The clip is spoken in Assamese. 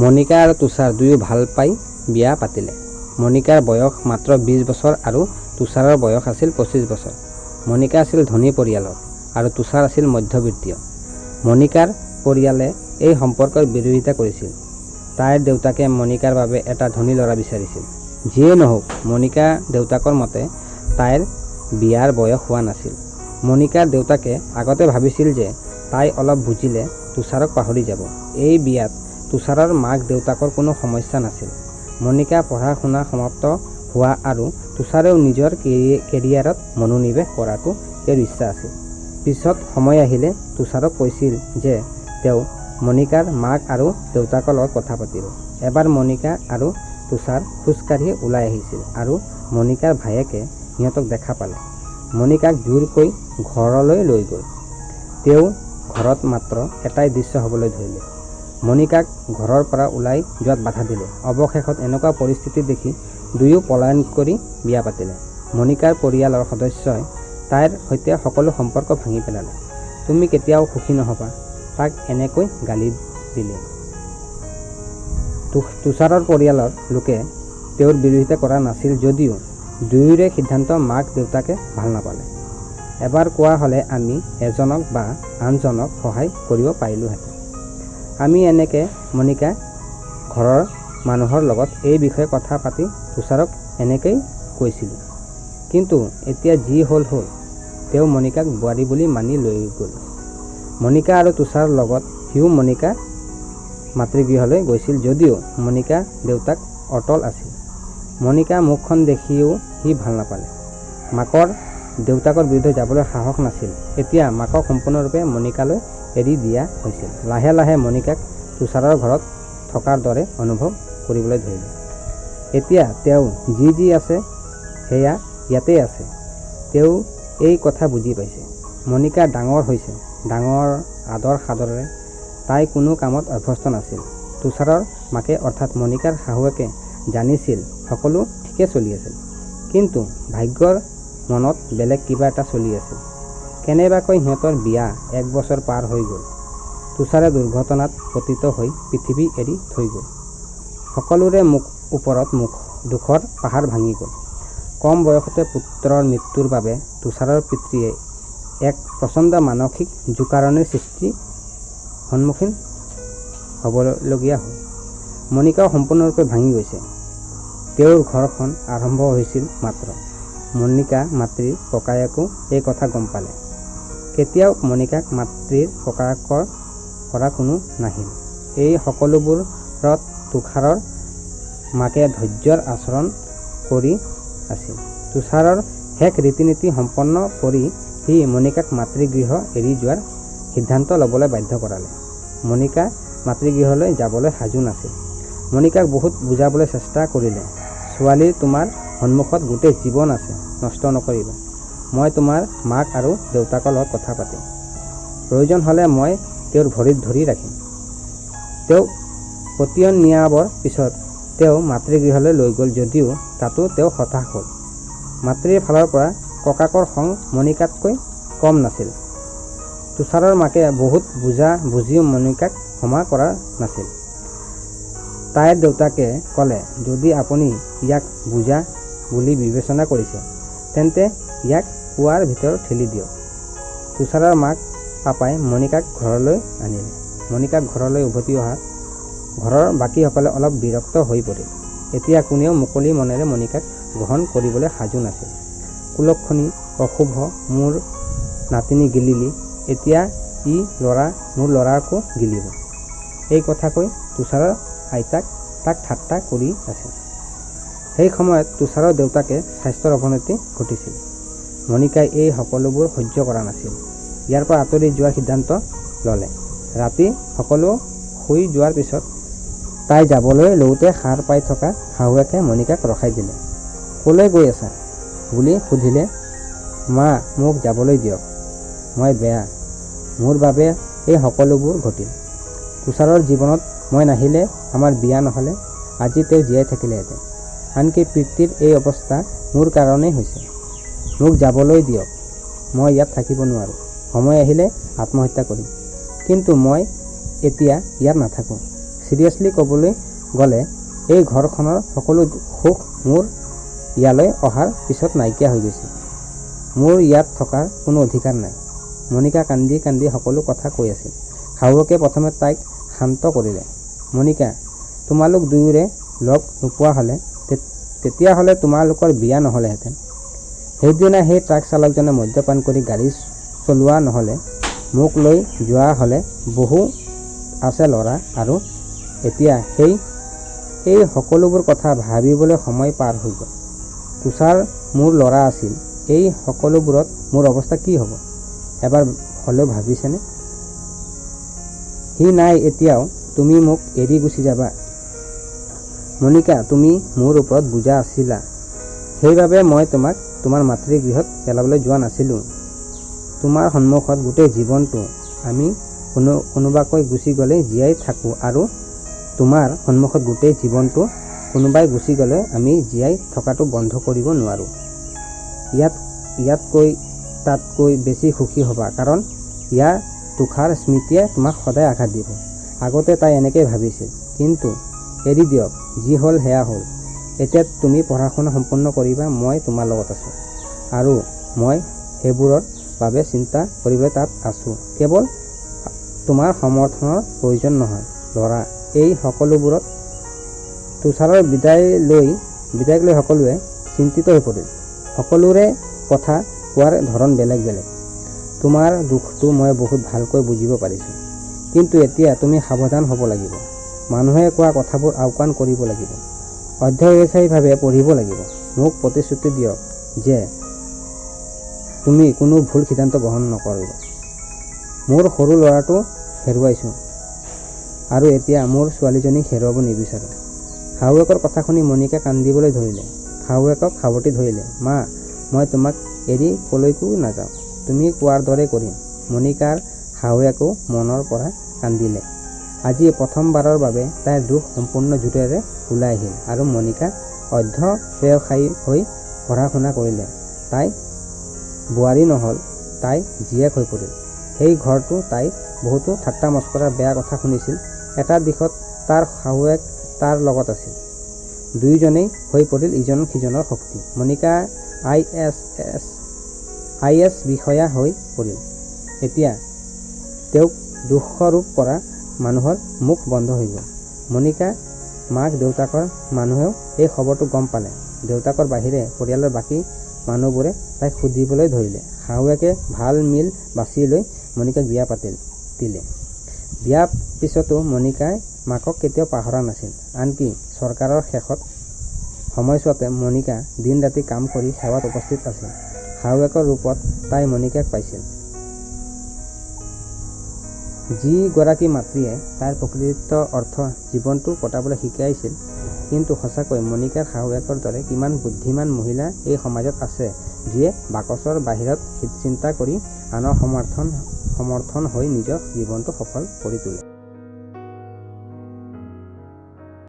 মণিকা আৰু তুষাৰ দুয়ো ভাল পাই বিয়া পাতিলে। মণিকাৰ বয়স মাত্ৰ 20 বছৰ আৰু তুষাৰৰ বয়স আছিল 25 বছৰ। মণিকা আছিল ধনী পৰিয়ালৰ আৰু তুষাৰ আছিল মধ্যবিত্তীয়। মণিকাৰ পৰিয়ালে এই সম্পৰ্কৰ বিৰোধিতা কৰিছিল। তাইৰ দেউতাকে মণিকাৰ বাবে এটা ধনী ল'ৰা বিচাৰিছিল। যিয়ে নহওক, মণিকা দেউতাকৰ মতে তাইৰ বিয়াৰ বয়স হোৱা নাছিল। মণিকাৰ দেউতাকে আগতে ভাবিছিল যে তাই অলপ বুজিলে তুষাৰক পাহৰি যাব। এই বিয়াত তুষাৰৰ মাক দেউতাকৰ কোনো সমস্যা নাছিল। মণিকা পঢ়া শুনা সমাপ্ত হোৱা আৰু তুষাৰেও নিজৰ কেৰিয়াৰত মনোনিৱেশ কৰাটো তেওঁৰ ইচ্ছা আছিল। পিছত সময় আহিলে তুষাৰক কৈছিল যে তেওঁ মণিকাৰ মাক আৰু দেউতাকৰ লগত কথা পাতিব। এবাৰ মণিকা আৰু তুষাৰ খোজকাঢ়ি ওলাই আহিছিল আৰু মণিকাৰ ভায়েকে সিহঁতক দেখা পালে। মণিকাক জোৰকৈ ঘৰলৈ লৈ গ'ল। তেওঁ ঘৰত মাত্ৰ এটাই দৃশ্য হ'বলৈ ধৰিলে। মণিকাক ঘৰৰ পৰা ওলাই যোৱাত বাধা দিলে। অৱশেষত এনেকুৱা পৰিস্থিতি দেখি দুয়ো পলায়ন কৰি বিয়া পাতিলে। মণিকাৰ পৰিয়ালৰ সদস্যই তাইৰ সৈতে সকলো সম্পৰ্ক ভাঙি পেলালে। তুমি কেতিয়াও সুখী নহ'বা, তাক এনেকৈ গালি দিলে। তুষাৰৰ পৰিয়ালৰ লোকে তেওঁৰ বিৰোধিতা কৰা নাছিল যদিও দুয়োৰে সিদ্ধান্ত মাক দেউতাকে ভাল নাপালে। এবাৰ কোৱা হ'লে আমি এজনক বা আনজনক সহায় কৰিব পাৰিলোহেঁতেন। আমি এনেকৈ মণিকা ঘৰৰ মানুহৰ লগত এই বিষয়ে কথা পাতি তুষাৰক এনেকৈ কৈছিলোঁ। কিন্তু এতিয়া যি হ'ল হ'ল, তেওঁ মণিকাক বোৱাৰী বুলি মানি লৈ গ'ল। মণিকা আৰু তুষাৰৰ লগত সিও মণিকা মাতৃগৃহলৈ গৈছিল যদিও মণিকা দেউতাক অটল আছিল। মণিকা মুখখন দেখিও সি ভাল নাপালে। মাকৰ দেউতাকৰ বিৰুদ্ধে যাবলৈ সাহস নাছিল। এতিয়া মাকক সম্পূৰ্ণৰূপে মণিকালৈ এৰি দিয়া হৈছিল। লাহে লাহে মণিকাক তুষাৰৰ ঘৰত থকাৰ দৰে অনুভৱ কৰিবলৈ ধৰিলে। এতিয়া তেওঁ যি আছে সেয়া ইয়াতেই আছে। তেওঁ এই কথা বুজি পাইছে। মণিকা ডাঙৰ হৈছে, ডাঙৰ আদৰ সাদৰেৰে। তাই কোনো কামত অভ্যস্ত নাছিল। তুষাৰৰ মাকে অৰ্থাৎ মণিকাৰ শাহুৱেকে জানিছিল সকলো ঠিকে চলি আছিল, কিন্তু ভাগ্যৰ মনত বেলেগ কিবা এটা চলি আছিল। কেনেবাকৈ সিহঁতৰ বিয়া 1 বছৰ পাৰ হৈ গ'ল। তুষাৰে দুৰ্ঘটনাত পতিত হৈ পৃথিৱী এৰি থৈ গ'ল। সকলোৰে ওপৰত দুখৰ পাহাৰ ভাঙি গ'ল। কম বয়সতে পুত্ৰৰ মৃত্যুৰ বাবে তুষাৰৰ পিতৃয়ে এক প্ৰচণ্ড মানসিক জোকাৰণিৰ সন্মুখীন হ'বলগীয়া হ'ল। মণিকাও সম্পূৰ্ণৰূপে ভাঙি গৈছে। তেওঁৰ ঘৰখন আৰম্ভ হৈছিল মাত্ৰ। মণিকা মাতৃৰ ককায়েকো এই কথা গম পালে। কেতিয়াও মণিকাক মাতৃৰ ককায়েকৰ পৰা কোনো নাহিল। এই সকলোবোৰত তুষাৰৰ মাকে ধৈৰ্য্যৰ আচৰণ কৰি আছিল। তুষাৰৰ শেষ ৰীতি নীতি সম্পন্ন কৰি সি মণিকাক মাতৃগৃহ এৰি যোৱাৰ সিদ্ধান্ত ল'বলৈ বাধ্য কৰালে। মণিকা মাতৃগৃহলৈ যাবলৈ সাজু নাছিল। মণিকাক বহুত বুজাবলৈ চেষ্টা কৰিলে। ছোৱালী, তোমাৰ সন্মুখত গোটেই জীৱন আছে, নষ্ট নকৰিবা। মই তোমাৰ মাক আৰু দেউতাকৰ লগত কথা পাতিম। প্ৰয়োজন হ'লে মই তেওঁৰ ভৰিত ধৰি ৰাখিম। তেওঁক পতিয়ন নিয়াবৰ পিছত তেওঁ মাতৃগৃহলৈ লৈ গ'ল যদিও তাতো তেওঁ হতাশ হ'ল। মাতৃৰ ফালৰ পৰা ককাকৰ খং মণিকাতকৈ কম নাছিল। তুষাৰৰ মাকে বহুত বুজিও মণিকাক ক্ষমা কৰা নাছিল। তাইৰ দেউতাকে ক'লে, যদি আপুনি ইয়াক বুজা বুলি বিবেচনা কৰিছে, তেন্তে ইয়াক কুৱাৰ ভিতৰত ঠেলি দিয়ক। তুষাৰৰ মাক পাপাই মণিকাক ঘৰলৈ আনিলে। মণিকাক ঘৰলৈ উভতি অহাত ঘৰৰ বাকীসকলে অলপ বিৰক্ত হৈ পৰিল। এতিয়া কোনেও মুকলি মনেৰে মণিকাক গ্ৰহণ কৰিবলৈ সাজু নাছিল। কুলক্ষণী, অশুভ, মোৰ নাতিনী গিলিলি, এতিয়া মোৰ ল'ৰাকো গিলিব। এই কথা কৈ তুষাৰৰ আইতাক তাক ঠাট্টা কৰি আছিল। সেই সময়ত তুষাৰৰ দেউতাকে স্বাস্থ্যৰ অৱনতি ঘটিছিল। মণিকাই এই সকলোবোৰ সহ্য কৰা নাছিল। ইয়াৰ পৰা আঁতৰি যোৱাৰ সিদ্ধান্ত ল'লে। ৰাতি সকলো শুই যোৱাৰ পিছত তাই যাবলৈ লওঁতে সাৰ পাই থকা শাহুৱেকে মণিকাক ৰখাই দিলে। ক'লৈ গৈ আছা বুলি সুধিলে। মা, মোক যাবলৈ দিয়ক, মই বেয়া, মোৰ বাবে এই সকলোবোৰ ঘটিল। তুষাৰৰ জীৱনত মই নাহিলে, আমাৰ বিয়া নহ'লে আজি তেওঁ জীয়াই থাকিলেহেঁতেন। আনকি পিতৃৰ এই অৱস্থা মোৰ কাৰণেই হৈছে। মোক যাবলৈ দিয়ক, মই ইয়াত থাকিব নোৱাৰোঁ। সময় আহিলে আত্মহত্যা কৰিম, কিন্তু মই এতিয়া ইয়াত নাথাকোঁ। চিৰিয়াছলি ক'বলৈ গ'লে এই ঘৰখনৰ সকলো সুখ মোৰ ইয়ালৈ অহাৰ পিছত নাইকিয়া হৈ গৈছে। মোৰ ইয়াত থকাৰ কোনো অধিকাৰ নাই। মনিকা কান্দি কান্দি সকলো কথা কৈ আছিল। শাহুৱেকে প্ৰথমে তাইক শান্ত কৰিলে। মনিকা, তোমালোক দুয়োৰে লগ নোপোৱা হ'লে তেতিয়াহ'লে তোমালোকৰ বিয়া নহ'লেহেঁতেন। সেইদিনা সেই ট্ৰাক চালকজনে মদ্যপান কৰি গাড়ী চলোৱা নহ'লে মোক লৈ যোৱা হ'লে বহু আছে ল'ৰা, আৰু এতিয়া এই সকলোবোৰ কথা ভাবিবলৈ সময় পাৰ হৈ গ'ল। তুষাৰ মোৰ ল'ৰা আছিল। এই সকলোবোৰত মোৰ অৱস্থা কি হ'ব এবাৰ হ'লেও ভাবিছেনে? সি নাই এতিয়াও তুমি মোক এৰি গুচি যাবা? মনিকা, তুমি মোৰ ওপৰত বুজা আছিলা। সেইবাবে মই তোমাক তোমাৰ মাতৃগৃহত পেলাবলৈ যোৱা নাছিলোঁ। তোমাৰ সন্মুখত গোটেই জীৱনটো আমি কোনোবাকৈ গুচি গ'লে জীয়াই থাকোঁ, আৰু তোমাৰ সন্মুখত গোটেই জীৱনটো কোনোবাই গুচি গ'লে আমি জীয়াই থকাটো বন্ধ কৰিব নোৱাৰোঁ। ইয়াতকৈ তাতকৈ বেছি সুখী হ'বা, কাৰণ ইয়াৰ তুষাৰ স্মৃতিয়ে তোমাক সদায় আঘাত দিব। আগতে তাই এনেকৈ ভাবিছিল, কিন্তু এৰি দিয়ক, যি হ'ল সেয়া হ'ল। এতিয়া তুমি পঢ়া শুনা সম্পূৰ্ণ কৰিবা, মই তোমাৰ লগত আছোঁ, আৰু মই সেইবোৰৰ বাবে চিন্তা কৰিবলৈ তাত আছোঁ। কেৱল তোমাৰ সমৰ্থনৰ প্ৰয়োজন নহয় ল'ৰা। এই সকলোবোৰত তুষাৰৰ বিদায়ক লৈ সকলোৱে চিন্তিত হৈ পৰিল। সকলোৰে কথা কোৱাৰ ধৰণ বেলেগ বেলেগ। তোমাৰ দুখটো মই বহুত ভালকৈ বুজিব পাৰিছোঁ, কিন্তু এতিয়া তুমি সাৱধান হ'ব লাগিব। মানুহে কোৱা কথাবোৰ আওকাণ কৰিব লাগিব, অধ্যৱসায়ীভাৱে পঢ়িব লাগিব। মোক প্ৰতিশ্ৰুতি দিয়ক যে তুমি কোনো ভুল সিদ্ধান্ত গ্ৰহণ নকৰিবা। মোৰ সৰু ল'ৰাটো হেৰুৱাইছোঁ, আৰু এতিয়া মোৰ ছোৱালীজনীক হেৰুৱাব নিবিচাৰোঁ। শাহুৱেকৰ কথা শুনি মনিকা কান্দিবলৈ ধৰিলে। শাহুৱেকক সাৱটি ধৰিলে। মা, মই তোমাক এৰি কলৈকো নাযাওঁ। তুমি কোৱাৰ দৰে কৰিম। মনিকাৰ শাহুৱেকো মনৰ পৰা কান্দিলে। আজি প্ৰথমবাৰৰ বাবে তাইৰ দুখ সম্পূৰ্ণ জোৰেৰে ওলাই আহিল, আৰু মনিকা অধ্যৱসায়ী হৈ পঢ়া শুনা কৰিলে। তাই বোৱাৰী নহ'ল, তাই জীয়েক হৈ পৰিল। সেই ঘৰটো তাই বহুতো ঠাট্টা মস্কৰাৰ বেয়া কথা শুনিছিল। এটা দিশত তাৰ শাহুৱেক তাৰ লগত আছিল। দুয়োজনেই হৈ পৰিল ইজন সিজনৰ শক্তি। মনিকা IAS বিষয়া হৈ পৰিল। এতিয়া তেওঁক দোষাৰোপ কৰা মানুহৰ মুখ বন্ধ হৈ গ'ল। মনিকা মাক দেউতাকৰ মানুহেও এই খবৰটো গম পালে। দেউতাকৰ বাহিৰে পৰিয়ালৰ বাকী মানুহবোৰে তাইক সুধিবলৈ ধৰিলে। শাহুৱেকে ভাল মিল বাছি লৈ মনিকাক বিয়া দিলে। বিয়াৰ পিছতো মনিকাই মাকক কেতিয়াও পাহৰা নাছিল। আনকি চৰকাৰৰ শেষত সময়ছোৱাতে মনিকা দিন ৰাতি কাম কৰি সেৱাত উপস্থিত আছিল। শাহুৱেকৰ ৰূপত তাই মনিকাক পাইছিল। যিগৰাকী মাতৃয়ে তাইৰ প্ৰকৃত অৰ্থ জীৱনটো কটাবলৈ শিকাইছিল, কিন্তু সঁচাকৈ মনিকাৰ শাহুৱেকৰ দৰে কিমান বুদ্ধিমান মহিলা এই সমাজত আছে, যিয়ে বাকচৰ বাহিৰত চিন্তা কৰি আনৰ সমৰ্থন হৈ নিজৰ জীৱনটো সফল কৰি তোলে।